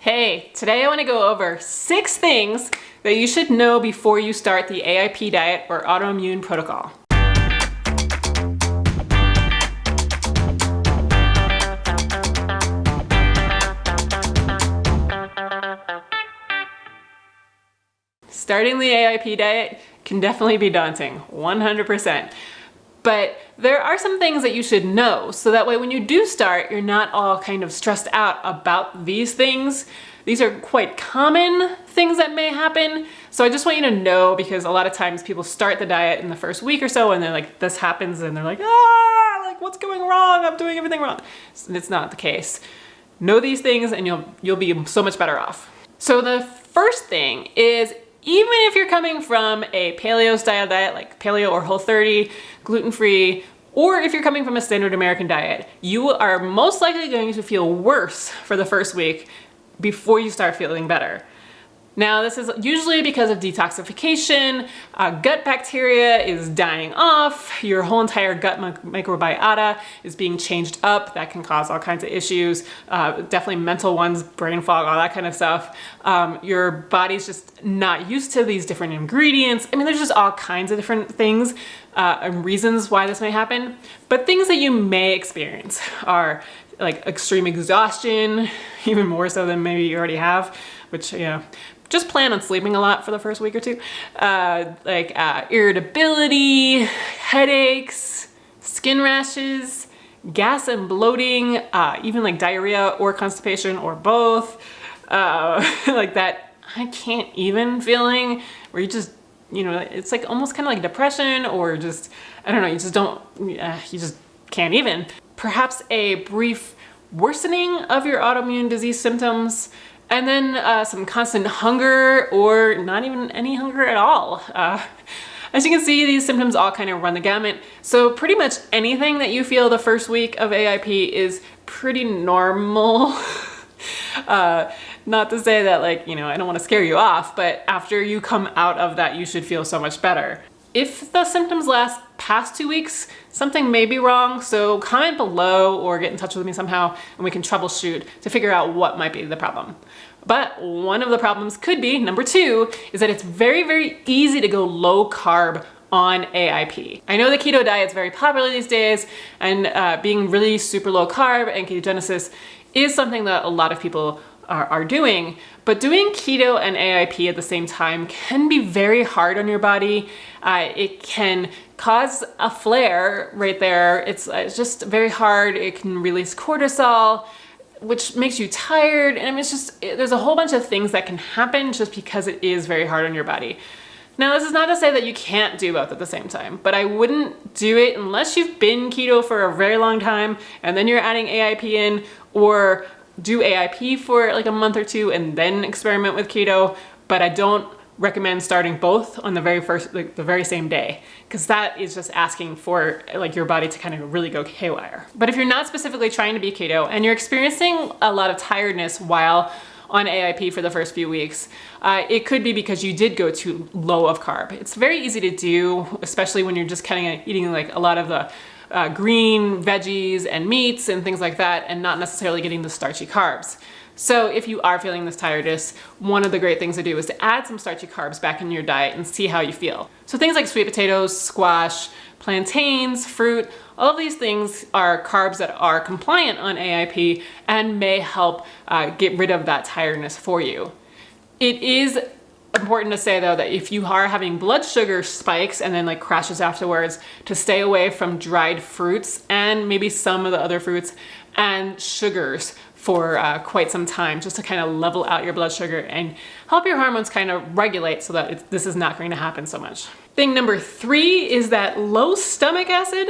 Hey, today I want to go over 6 things that you should know before you start the AIP diet or autoimmune protocol. Starting the AIP diet can definitely be daunting, 100%. But there are some things that you should know, so that way when you do start, you're not all kind of stressed out about these things. These are quite common things that may happen. So I just want you to know, because a lot of times people start the diet in the first week or so and then like this happens and they're like, like what's going wrong? I'm doing everything wrong. And it's not the case. Know these things and you'll be so much better off. So the first thing is, even if you're coming from a paleo style diet, like paleo or Whole30, gluten-free, or if you're coming from a standard American diet, you are most likely going to feel worse for the first week before you start feeling better. Now, this is usually because of detoxification, gut bacteria is dying off, your whole entire gut microbiota is being changed up. That can cause all kinds of issues, definitely mental ones, brain fog, all that kind of stuff. Your body's just not used to these different ingredients. I mean, there's just all kinds of different things and reasons why this may happen. But things that you may experience are like extreme exhaustion, even more so than maybe you already have, which, you know, just plan on sleeping a lot for the first week or two. Irritability, headaches, skin rashes, gas and bloating, even like diarrhea or constipation or both. Like that I can't even feeling where you just, you know, it's like almost kind of like depression or just, I don't know, you just don't, you just can't even. Perhaps a brief worsening of your autoimmune disease symptoms, and then some constant hunger or not even any hunger at all. As you can see, these symptoms all kind of run the gamut. So pretty much anything that you feel the first week of AIP is pretty normal. Not to say that, like, you know, I don't want to scare you off, but after you come out of that, you should feel so much better. If the symptoms last past 2 weeks, something may be wrong, so comment below or get in touch with me somehow and we can troubleshoot to figure out what might be the problem. But one of the problems could be, number 2, is that it's very, very easy to go low carb on AIP. I know the keto diet is very popular these days, and being really super low carb and ketogenesis is something that a lot of people are doing, but doing keto and AIP at the same time can be very hard on your body. It can cause a flare right there. It's just very hard. It can release cortisol, which makes you tired. And I mean, it's just, there's a whole bunch of things that can happen just because it is very hard on your body. Now, this is not to say that you can't do both at the same time, but I wouldn't do it unless you've been keto for a very long time and then you're adding AIP in, or do AIP for like a month or 2 and then experiment with keto. But I don't recommend starting both on the very first, like the very same day, because that is just asking for like your body to kind of really go haywire. But if you're not specifically trying to be keto and you're experiencing a lot of tiredness while on AIP for the first few weeks, it could be because you did go too low of carb. It's very easy to do, especially when you're just kind of eating like a lot of the green veggies and meats and things like that, and not necessarily getting the starchy carbs. So if you are feeling this tiredness, one of the great things to do is to add some starchy carbs back in your diet and see how you feel. So things like sweet potatoes, squash, plantains, fruit, all of these things are carbs that are compliant on AIP and may help get rid of that tiredness for you. It is important to say though that if you are having blood sugar spikes and then like crashes afterwards, to stay away from dried fruits and maybe some of the other fruits and sugars for quite some time, just to kind of level out your blood sugar and help your hormones kind of regulate so that this is not going to happen so much. Thing number 3 is that low stomach acid,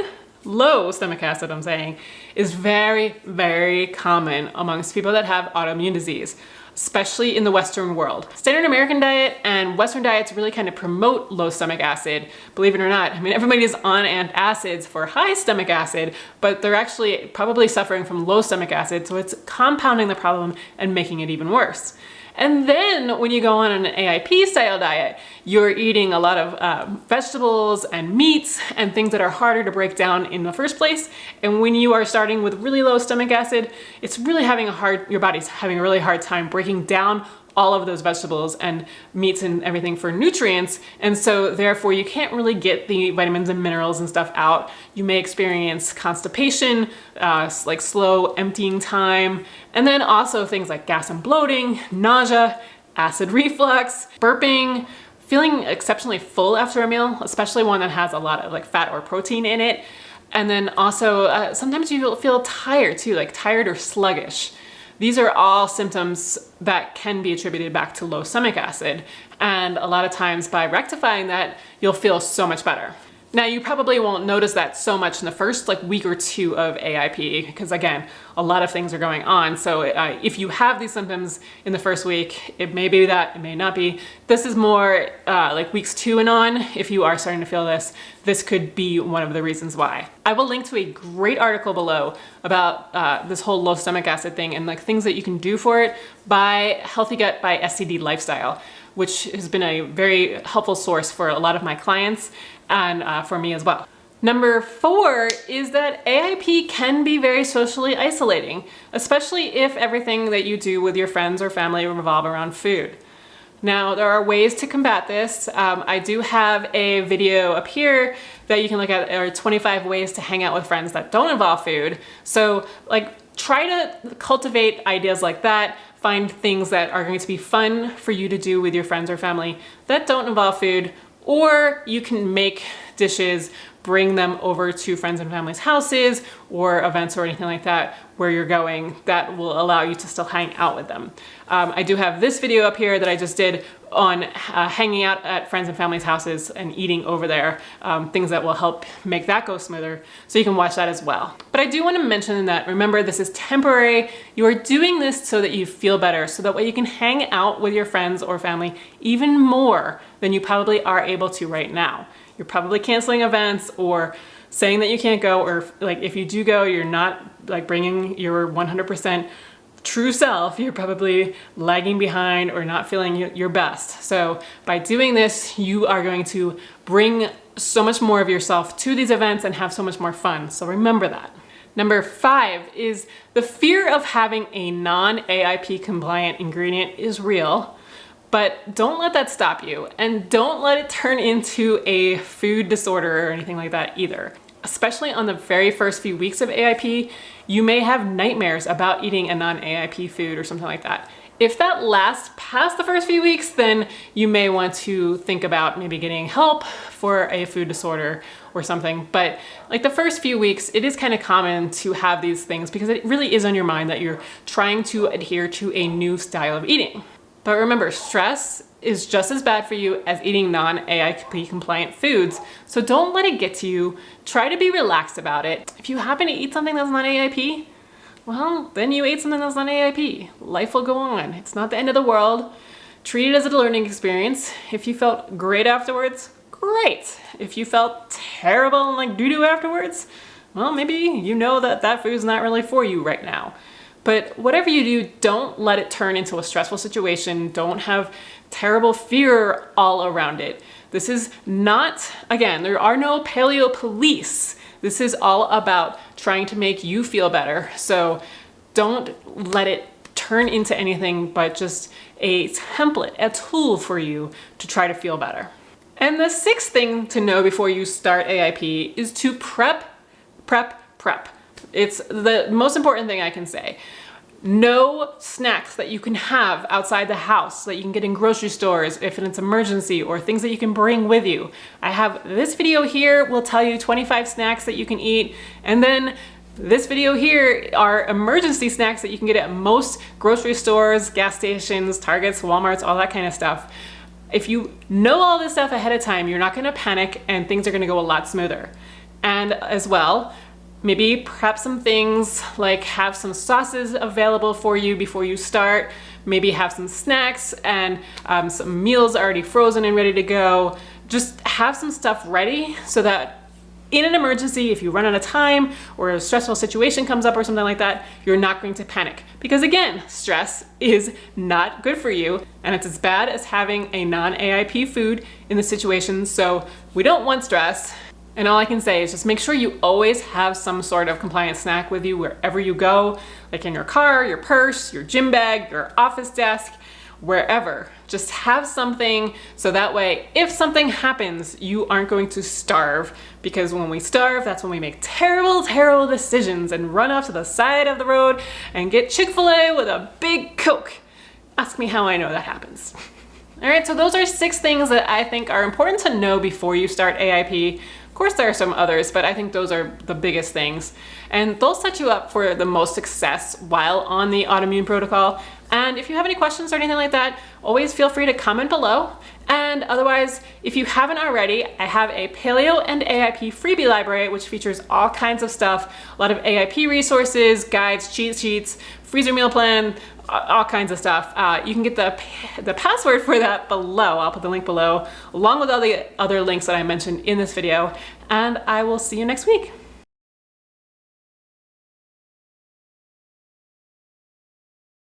I'm saying, is very, very common amongst people that have autoimmune disease, especially in the Western world. Standard American diet and Western diets really kind of promote low stomach acid, believe it or not. I mean, everybody is on antacids for high stomach acid, but they're actually probably suffering from low stomach acid, so it's compounding the problem and making it even worse. And then when you go on an AIP style diet, you're eating a lot of vegetables and meats and things that are harder to break down in the first place. And when you are starting starting with really low stomach acid, it's really your body's having a really hard time breaking down all of those vegetables and meats and everything for nutrients. And so therefore you can't really get the vitamins and minerals and stuff out. You may experience constipation, like slow emptying time, and then also things like gas and bloating, nausea, acid reflux, burping, feeling exceptionally full after a meal, especially one that has a lot of like fat or protein in it. And then also sometimes you feel tired too, like tired or sluggish. These are all symptoms that can be attributed back to low stomach acid. And a lot of times by rectifying that, you'll feel so much better. Now, you probably won't notice that so much in the first like week or two of AIP, because again, a lot of things are going on. So if you have these symptoms in the first week, it may be that, it may not be. This is more like weeks 2 and on. If you are starting to feel this could be one of the reasons why. I will link to a great article below about this whole low stomach acid thing and like things that you can do for it by Healthy Gut by SCD Lifestyle, which has been a very helpful source for a lot of my clients and for me as well. Number 4 is that AIP can be very socially isolating, especially if everything that you do with your friends or family revolve around food. Now, there are ways to combat this. I do have a video up here that you can look at. There are 25 ways to hang out with friends that don't involve food. So like try to cultivate ideas like that. Find things that are going to be fun for you to do with your friends or family that don't involve food, or you can make dishes, bring them over to friends and family's houses or events or anything like that where you're going that will allow you to still hang out with them. I do have this video up here that I just did on hanging out at friends and family's houses and eating over there, things that will help make that go smoother, so you can watch that as well. But I do want to mention that, remember, this is temporary. You are doing this so that you feel better, so that way you can hang out with your friends or family even more than you probably are able to right now. You're probably canceling events or saying that you can't go, or like if you do go, you're not like bringing your 100% true self. You're probably lagging behind or not feeling your best. So by doing this, you are going to bring so much more of yourself to these events and have so much more fun. So remember that. Number 5 is the fear of having a non-AIP compliant ingredient is real. But don't let that stop you, and don't let it turn into a food disorder or anything like that either. Especially on the very first few weeks of AIP, you may have nightmares about eating a non-AIP food or something like that. If that lasts past the first few weeks, then you may want to think about maybe getting help for a food disorder or something. But like the first few weeks, it is kind of common to have these things because it really is on your mind that you're trying to adhere to a new style of eating. But remember, stress is just as bad for you as eating non-AIP compliant foods. So don't let it get to you. Try to be relaxed about it. If you happen to eat something that's not AIP, well, then you ate something that's not AIP. Life will go on. It's not the end of the world. Treat it as a learning experience. If you felt great afterwards, great. If you felt terrible and like doo-doo afterwards, well, maybe you know that that food's not really for you right now. But whatever you do, don't let it turn into a stressful situation. Don't have terrible fear all around it. This is not, again, there are no paleo police. This is all about trying to make you feel better. So don't let it turn into anything but just a template, a tool for you to try to feel better. And the 6th thing to know before you start AIP is to prep. It's the most important thing I can say. No snacks that you can have outside the house that you can get in grocery stores if it's an emergency, or things that you can bring with you. I have this video here will tell you 25 snacks that you can eat, and then this video here are emergency snacks that you can get at most grocery stores, gas stations, Targets, Walmarts, all that kind of stuff. If you know all this stuff ahead of time, you're not gonna panic and things are gonna go a lot smoother. And as well, maybe prep some things, like have some sauces available for you before you start. Maybe have some snacks and some meals already frozen and ready to go. Just have some stuff ready so that in an emergency, if you run out of time or a stressful situation comes up or something like that, you're not going to panic. Because again, stress is not good for you, and it's as bad as having a non-AIP food in the situation. So we don't want stress. And all I can say is just make sure you always have some sort of compliant snack with you wherever you go, like in your car, your purse, your gym bag, your office desk, wherever. Just have something so that way if something happens, you aren't going to starve, because when we starve, that's when we make terrible, terrible decisions and run off to the side of the road and get Chick-fil-A with a big Coke. Ask me how I know that happens. All right, so those are 6 things that I think are important to know before you start AIP. Of course, there are some others, but I think those are the biggest things. And they'll set you up for the most success while on the autoimmune protocol. And if you have any questions or anything like that, always feel free to comment below. And otherwise, if you haven't already, I have a Paleo and AIP freebie library, which features all kinds of stuff, a lot of AIP resources, guides, cheat sheets, freezer meal plan, all kinds of stuff. You can get the password for that below. I'll put the link below, along with all the other links that I mentioned in this video. And I will see you next week.